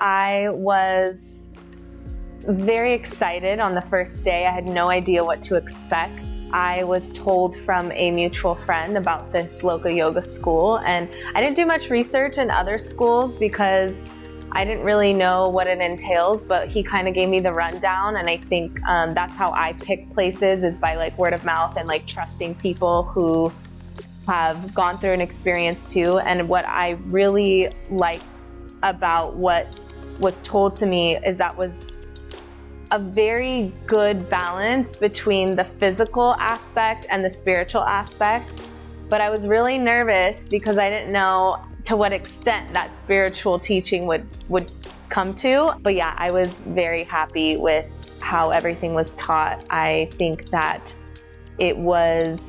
I was very excited on the first day. I had no idea what to expect. I was told from a mutual friend about this Loka Yoga School, and I didn't do much research in other schools because I didn't really know what it entails, but he kind of gave me the rundown, and I think that's how I pick places, is by like word of mouth and like trusting people who have gone through an experience too. And what I really like about what was told to me is that was a very good balance between the physical aspect and the spiritual aspect. But I was really nervous because I didn't know to what extent that spiritual teaching would come to. But yeah, I was very happy with how everything was taught. I think that it was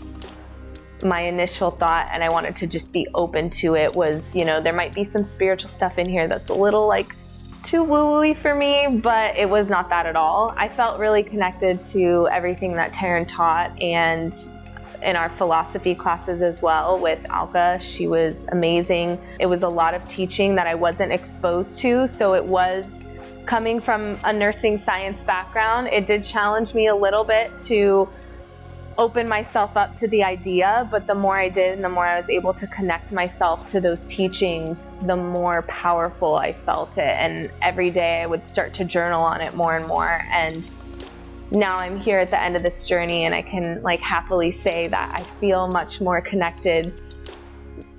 my initial thought, and I wanted to just be open to it, was, there might be some spiritual stuff in here that's a little like too woo-woo for me, but it was not that at all. I felt really connected to everything that Taryn taught, and in our philosophy classes as well with Alka. She was amazing. It was a lot of teaching that I wasn't exposed to, so it was coming from a nursing science background. It did challenge me a little bit to open myself up to the idea, but the more I did and the more I was able to connect myself to those teachings, the more powerful I felt it. And every day I would start to journal on it more and more. And now I'm here at the end of this journey, and I can happily say that I feel much more connected,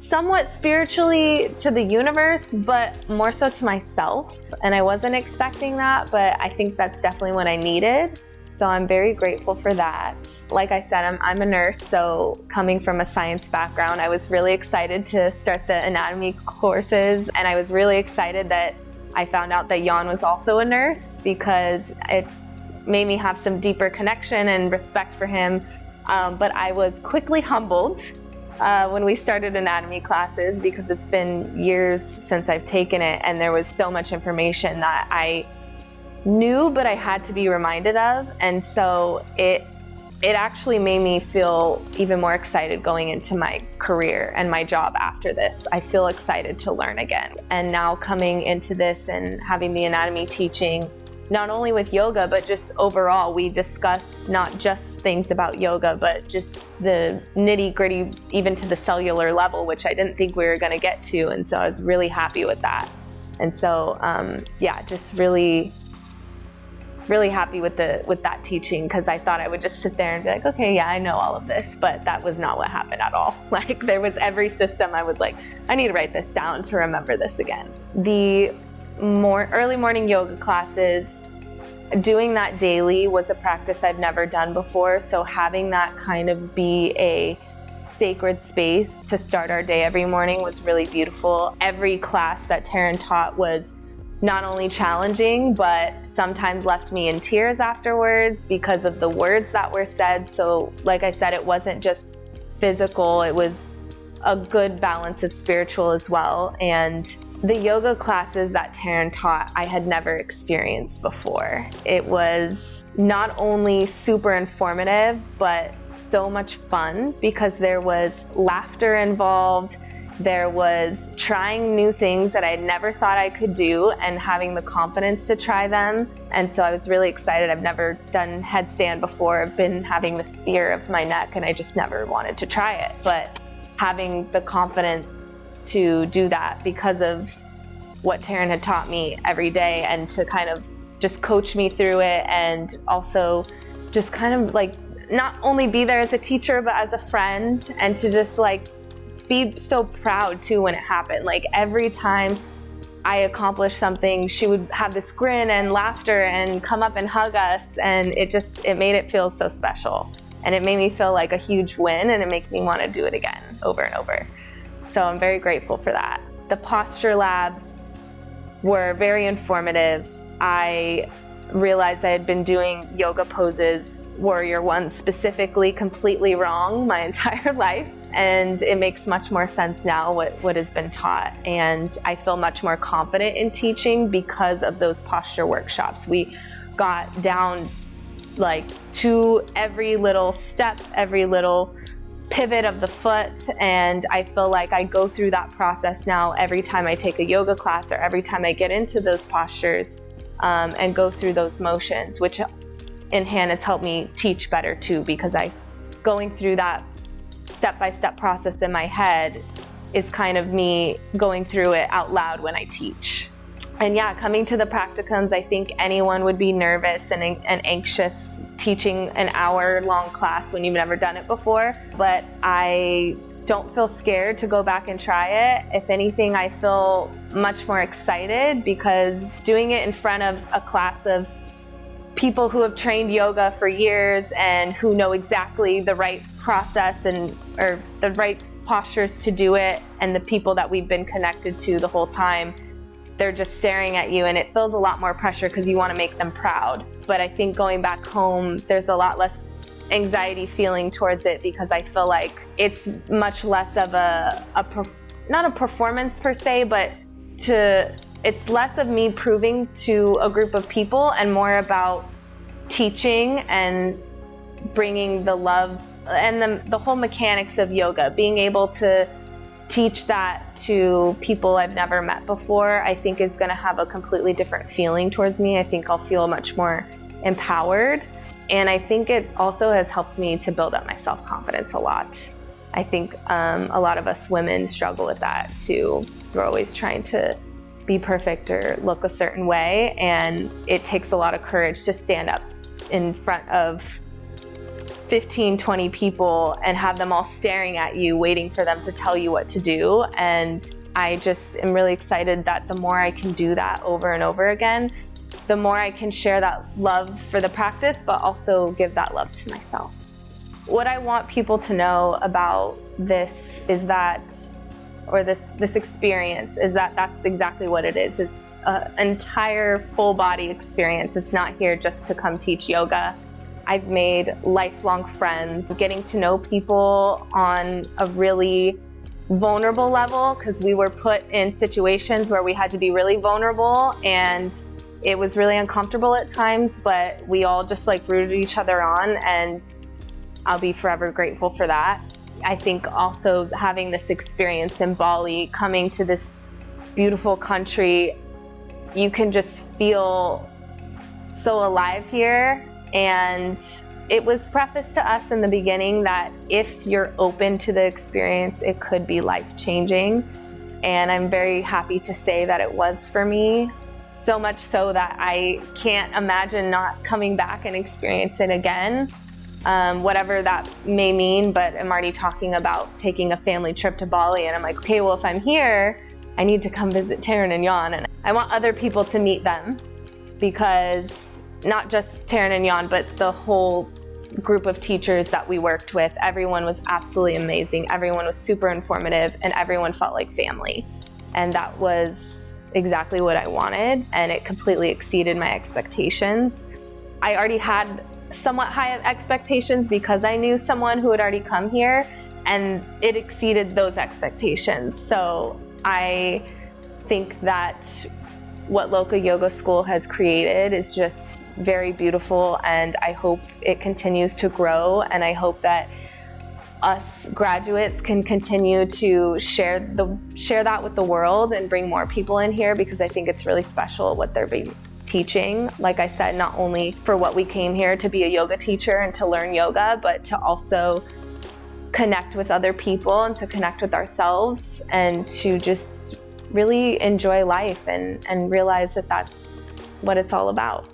somewhat spiritually, to the universe, but more so to myself. And I wasn't expecting that, but I think that's definitely what I needed. So I'm very grateful for that. Like I said, I'm a nurse, so coming from a science background, I was really excited to start the anatomy courses, and I was really excited that I found out that Jan was also a nurse, because it made me have some deeper connection and respect for him. But I was quickly humbled when we started anatomy classes, because it's been years since I've taken it, and there was so much information that I knew, but I had to be reminded of. And so it actually made me feel even more excited going into my career and my job after this. I feel excited to learn again. And now coming into this and having the anatomy teaching, not only with yoga, but just overall, we discuss not just things about yoga, but just the nitty gritty, even to the cellular level, which I didn't think we were going to get to. And so I was really happy with that. And so, just really happy with that teaching, because I thought I would just sit there and be like, okay, yeah, I know all of this, but that was not what happened at all. There was every system I was like, I need to write this down to remember this again. The early morning yoga classes, doing that daily was a practice I've never done before, so having that kind of be a sacred space to start our day every morning was really beautiful. Every class that Taryn taught was not only challenging, but sometimes left me in tears afterwards because of the words that were said. So like I said, it wasn't just physical, it was a good balance of spiritual as well. And the yoga classes that Taryn taught, I had never experienced before. It was not only super informative, but so much fun, because there was laughter involved. There was trying new things that I never thought I could do and having the confidence to try them. And so I was really excited. I've never done headstand before. I've been having this fear of my neck, and I just never wanted to try it. But having the confidence to do that because of what Taryn had taught me every day, and to kind of just coach me through it, and also just kind of not only be there as a teacher, but as a friend, and to just be so proud too when it happened. Every time I accomplished something, she would have this grin and laughter and come up and hug us, and it made it feel so special. And it made me feel like a huge win, and it makes me want to do it again over and over. So I'm very grateful for that. The posture labs were very informative. I realized I had been doing yoga poses, Warrior One specifically, completely wrong my entire life. And it makes much more sense now what has been taught. And I feel much more confident in teaching because of those posture workshops. We got down to every little step, every little pivot of the foot, and I feel like I go through that process now every time I take a yoga class or every time I get into those postures and go through those motions, which in hand has helped me teach better too, because going through that step-by-step process in my head is kind of me going through it out loud when I teach. And yeah, coming to the practicums, I think anyone would be nervous and anxious teaching an hour-long class when you've never done it before. But I don't feel scared to go back and try it. If anything, I feel much more excited because doing it in front of a class of people who have trained yoga for years and who know exactly the right process or the right postures to do it, and the people that we've been connected to the whole time, they're just staring at you, and it feels a lot more pressure because you want to make them proud. But I think going back home, there's a lot less anxiety feeling towards it because I feel like it's much less of not a performance per se, but it's less of me proving to a group of people and more about teaching and bringing the love and the whole mechanics of yoga, being able to teach that to people I've never met before, I think is going to have a completely different feeling towards me. I think I'll feel much more empowered. And I think it also has helped me to build up my self-confidence a lot. I think a lot of us women struggle with that too. We're always trying to be perfect or look a certain way. And it takes a lot of courage to stand up in front of 15, 20 people and have them all staring at you, waiting for them to tell you what to do. And I just am really excited that the more I can do that over and over again, the more I can share that love for the practice, but also give that love to myself. What I want people to know about this is that, or this experience, is that that's exactly what it is. It's an entire full body experience. It's not here just to come teach yoga. I've made lifelong friends, getting to know people on a really vulnerable level, because we were put in situations where we had to be really vulnerable, and it was really uncomfortable at times, but we all just rooted each other on, and I'll be forever grateful for that. I think also having this experience in Bali, coming to this beautiful country, you can just feel so alive here. And it was prefaced to us in the beginning that if you're open to the experience, it could be life-changing. And I'm very happy to say that it was for me. So much so that I can't imagine not coming back and experiencing it again, whatever that may mean. But I'm already talking about taking a family trip to Bali, and I'm like, okay, well, if I'm here, I need to come visit Taryn and Jan, and I want other people to meet them, because not just Taryn and Jan, but the whole group of teachers that we worked with, everyone was absolutely amazing. Everyone was super informative, and everyone felt like family. And that was exactly what I wanted, and it completely exceeded my expectations. I already had somewhat high expectations because I knew someone who had already come here, and it exceeded those expectations. So I think that what Loka Yoga School has created is just very beautiful, and I hope it continues to grow, and I hope that us graduates can continue to share that with the world and bring more people in here, because I think it's really special what they're being teaching. Like I said, not only for what we came here to be a yoga teacher and to learn yoga, but to also connect with other people and to connect with ourselves and to just really enjoy life and realize that that's what it's all about.